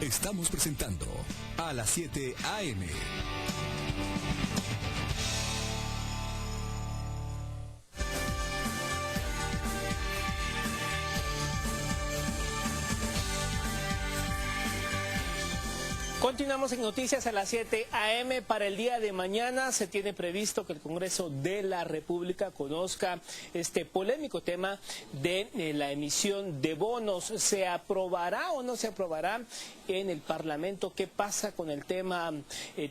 Estamos presentando a las 7 AM. Continuamos en Noticias a las 7 AM. Para el día de mañana se tiene previsto que el Congreso de la República conozca este polémico tema de la emisión de bonos. ¿Se aprobará o no se aprobará en el Parlamento? ¿Qué pasa con el tema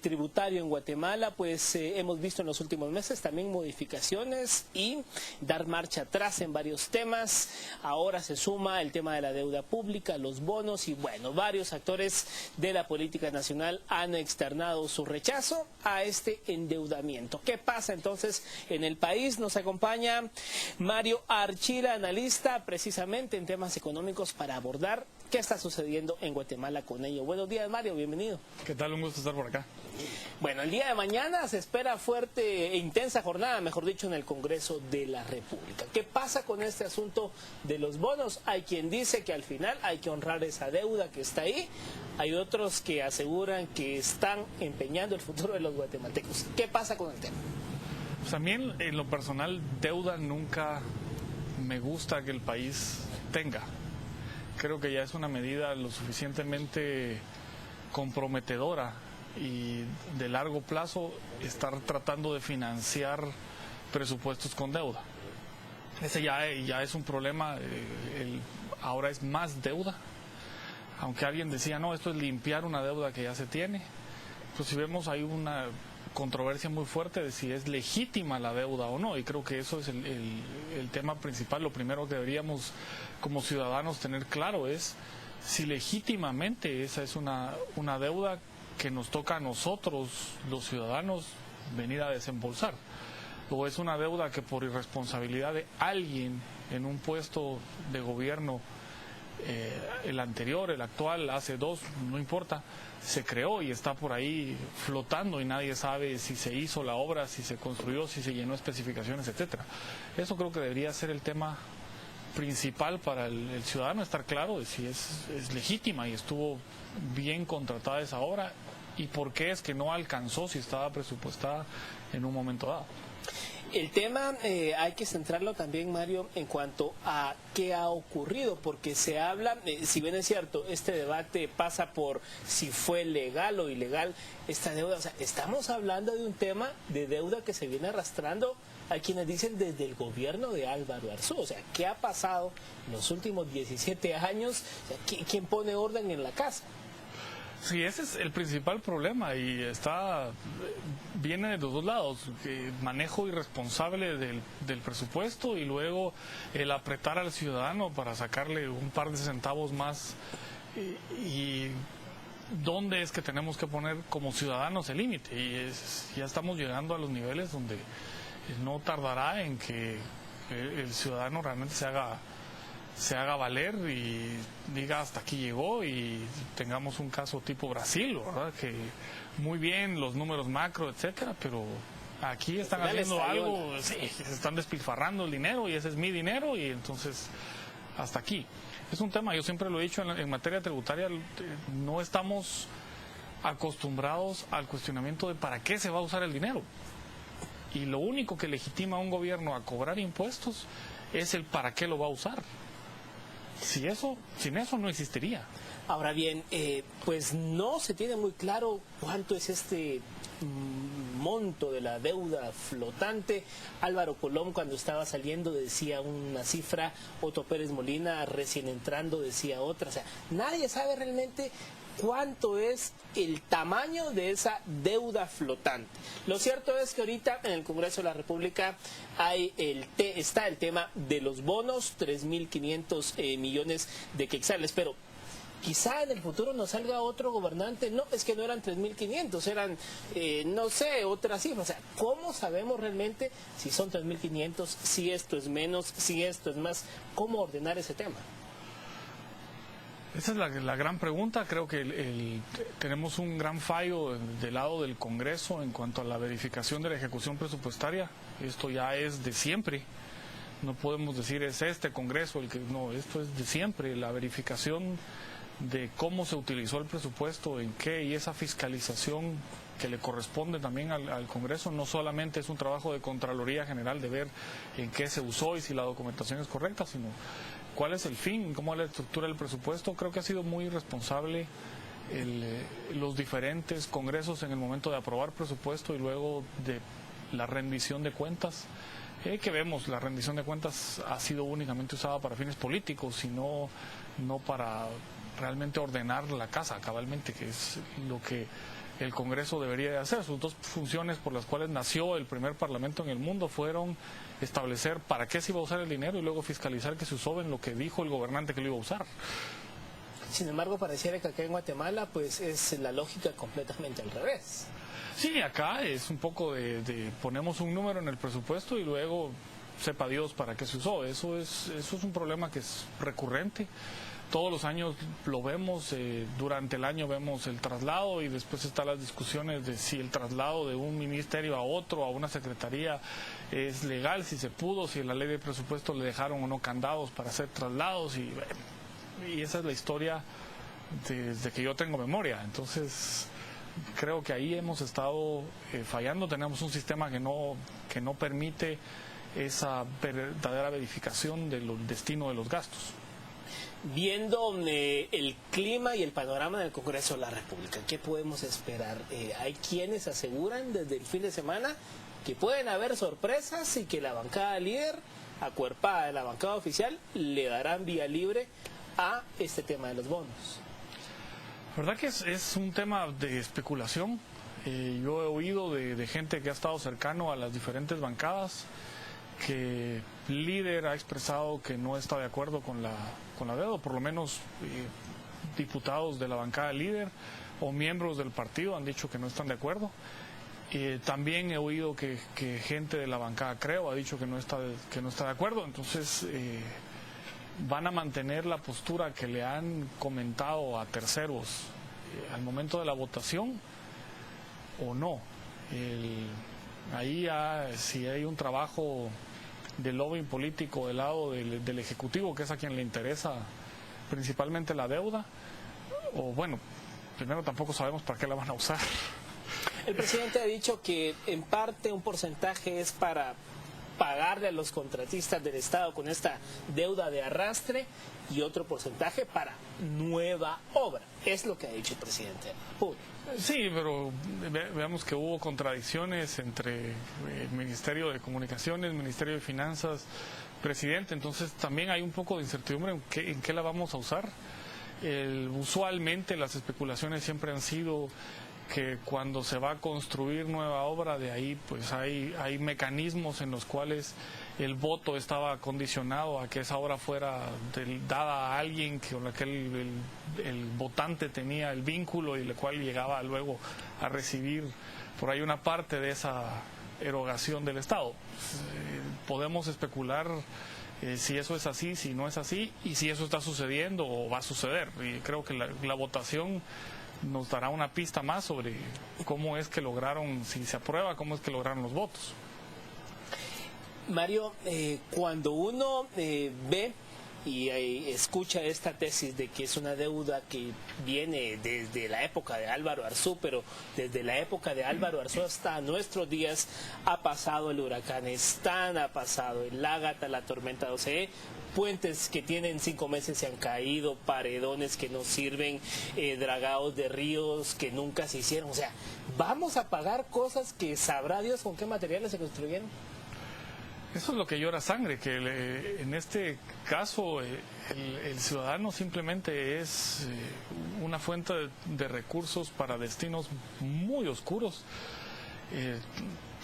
tributario en Guatemala? Pues hemos visto en los últimos meses también modificaciones y dar marcha atrás en varios temas. Ahora se suma el tema de la deuda pública, los bonos y bueno, varios actores de la política nacional han externado su rechazo a este endeudamiento. ¿Qué pasa entonces en el país? Nos acompaña Mario Archila, analista precisamente en temas económicos, para abordar qué está sucediendo en Guatemala con ello. Buenos días, Mario, bienvenido. ¿Qué tal? Un gusto estar por acá. Bueno, el día de mañana se espera fuerte e intensa jornada, mejor dicho, en el Congreso de la República. ¿Qué pasa con este asunto de los bonos? Hay quien dice que al final hay que honrar esa deuda que está ahí. Hay otros que aseguran que están empeñando el futuro de los guatemaltecos. ¿Qué pasa con el tema? Pues a mí en lo personal, deuda nunca me gusta que el país tenga. Creo que ya es una medida lo suficientemente comprometedora y de largo plazo estar tratando de financiar presupuestos con deuda. Ese ya es un problema, ahora es más deuda. Aunque alguien decía, no, esto es limpiar una deuda que ya se tiene, pues si vemos hay una controversia muy fuerte de si es legítima la deuda o no, y creo que eso es el tema principal. Lo primero que deberíamos como ciudadanos tener claro es si legítimamente esa es una deuda que nos toca a nosotros, los ciudadanos, venir a desembolsar, o es una deuda que por irresponsabilidad de alguien en un puesto de gobierno, el anterior, el actual, hace dos, no importa, se creó y está por ahí flotando y nadie sabe si se hizo la obra, si se construyó, si se llenó especificaciones, etcétera. Eso creo que debería ser el tema principal para el ciudadano, estar claro de si es legítima y estuvo bien contratada esa obra y por qué es que no alcanzó si estaba presupuestada en un momento dado. El tema hay que centrarlo también, Mario, en cuanto a qué ha ocurrido, porque se habla, si bien es cierto, este debate pasa por si fue legal o ilegal esta deuda. O sea, estamos hablando de un tema de deuda que se viene arrastrando, hay quienes dicen desde el gobierno de Álvaro Arzú. O sea, ¿qué ha pasado en los últimos 17 años? O sea, ¿quién pone orden en la casa? Sí, ese es el principal problema y viene de los dos lados, manejo irresponsable del presupuesto y luego el apretar al ciudadano para sacarle un par de centavos más y dónde es que tenemos que poner como ciudadanos el límite, y ya estamos llegando a los niveles donde no tardará en que el ciudadano realmente se haga valer y diga hasta aquí llegó y tengamos un caso tipo Brasil, ¿verdad? Que muy bien los números macro, etcétera, pero aquí están haciendo algo, sí, se están despilfarrando el dinero y ese es mi dinero y entonces hasta aquí. Es un tema, yo siempre lo he dicho en materia tributaria, no estamos acostumbrados al cuestionamiento de para qué se va a usar el dinero. Y lo único que legitima a un gobierno a cobrar impuestos es el para qué lo va a usar. Sin eso no existiría. Ahora bien, pues no se tiene muy claro cuánto es este monto de la deuda flotante. Álvaro Colom, cuando estaba saliendo, decía una cifra, Otto Pérez Molina recién entrando decía otra. O sea, nadie sabe realmente cuánto es el tamaño de esa deuda flotante. Lo cierto es que ahorita en el Congreso de la República está el tema de los bonos, 3.500 millones de quetzales, pero quizá en el futuro nos salga otro gobernante, no, es que no eran 3.500, eran, no sé, otra cifra. O sea, ¿cómo sabemos realmente si son 3.500, si esto es menos, si esto es más? ¿Cómo ordenar ese tema? Esa es la gran pregunta. Creo que tenemos un gran fallo del lado del Congreso en cuanto a la verificación de la ejecución presupuestaria. Esto ya es de siempre. No podemos decir es este Congreso el que no, esto es de siempre. La verificación de cómo se utilizó el presupuesto, en qué, y esa fiscalización que le corresponde también al Congreso. No solamente es un trabajo de Contraloría General de ver en qué se usó y si la documentación es correcta, sino cuál es el fin, cómo es la estructura del presupuesto. Creo que ha sido muy responsable los diferentes congresos en el momento de aprobar presupuesto y luego de la rendición de cuentas. Que vemos, la rendición de cuentas ha sido únicamente usada para fines políticos y no para realmente ordenar la casa cabalmente, que es lo que el Congreso debería de hacer. Sus dos funciones por las cuales nació el primer parlamento en el mundo fueron establecer para qué se iba a usar el dinero y luego fiscalizar que se usó en lo que dijo el gobernante que lo iba a usar. Sin embargo, pareciera que acá en Guatemala pues es la lógica completamente al revés. Sí, acá es un poco de ponemos un número en el presupuesto y luego sepa Dios para qué se usó. Eso es un problema que es recurrente. Todos los años lo vemos, durante el año vemos el traslado y después están las discusiones de si el traslado de un ministerio a otro, a una secretaría, es legal, si se pudo, si en la ley de presupuesto le dejaron o no candados para hacer traslados y esa es la historia desde que yo tengo memoria. Entonces creo que ahí hemos estado fallando. Tenemos un sistema que no permite esa verdadera verificación del destino de los gastos. Viendo el clima y el panorama del Congreso de la República, ¿qué podemos esperar? Hay quienes aseguran desde el fin de semana que pueden haber sorpresas y que la bancada líder, acuerpada de la bancada oficial, le darán vía libre a este tema de los bonos. La verdad que es un tema de especulación. Yo he oído de gente que ha estado cercano a las diferentes bancadas que el líder ha expresado que no está de acuerdo con la deuda, o por lo menos diputados de la bancada líder o miembros del partido han dicho que no están de acuerdo. También he oído que gente de la bancada Creo ha dicho que no está de acuerdo. Entonces van a mantener la postura que le han comentado a terceros al momento de la votación o no. Ahí si hay un trabajo de lobbying político del lado del Ejecutivo, que es a quien le interesa principalmente la deuda, o bueno, primero tampoco sabemos para qué la van a usar. El presidente ha dicho que en parte un porcentaje es para pagarle a los contratistas del Estado con esta deuda de arrastre y otro porcentaje para nueva obra. Es lo que ha dicho el presidente. Sí, pero veamos que hubo contradicciones entre el Ministerio de Comunicaciones, Ministerio de Finanzas, presidente, entonces también hay un poco de incertidumbre en qué la vamos a usar. Usualmente las especulaciones siempre han sido que cuando se va a construir nueva obra, de ahí pues hay mecanismos en los cuales el voto estaba condicionado a que esa obra fuera dada a alguien con la que el votante tenía el vínculo y el cual llegaba luego a recibir por ahí una parte de esa erogación del Estado. Podemos especular si eso es así, si no es así y si eso está sucediendo o va a suceder. Y creo que la votación nos dará una pista más sobre cómo es que lograron, si se aprueba, cómo es que lograron los votos. Mario, cuando uno ve y escucha esta tesis de que es una deuda que viene desde la época de Álvaro Arzú, pero desde la época de Álvaro Arzú hasta nuestros días ha pasado el huracán Stan, ha pasado el Ágata, la tormenta 12E, puentes que tienen 5 meses se han caído, paredones que no sirven, dragados de ríos que nunca se hicieron. O sea, ¿vamos a pagar cosas que sabrá Dios con qué materiales se construyeron? Eso es lo que llora sangre, que en este caso el ciudadano simplemente es una fuente de recursos para destinos muy oscuros.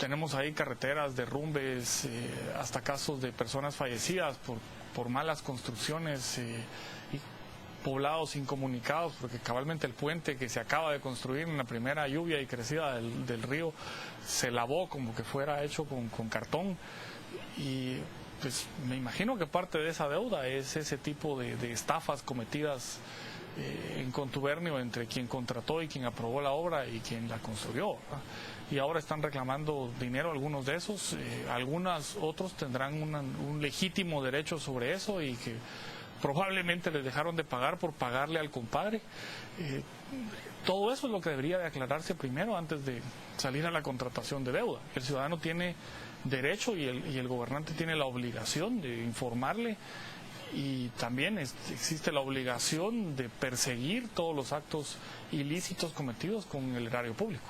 Tenemos ahí carreteras, derrumbes, hasta casos de personas fallecidas por malas construcciones y poblados incomunicados, porque cabalmente el puente que se acaba de construir en la primera lluvia y crecida del río se lavó como que fuera hecho con cartón. Y pues me imagino que parte de esa deuda es ese tipo de estafas cometidas en contubernio entre quien contrató y quien aprobó la obra y quien la construyó, ¿verdad? Y ahora están reclamando dinero algunos de esos, algunos otros tendrán un legítimo derecho sobre eso y que probablemente les dejaron de pagar por pagarle al compadre. Todo eso es lo que debería de aclararse primero antes de salir a la contratación de deuda. El ciudadano tiene derecho y el gobernante tiene la obligación de informarle, y también existe la obligación de perseguir todos los actos ilícitos cometidos con el erario público.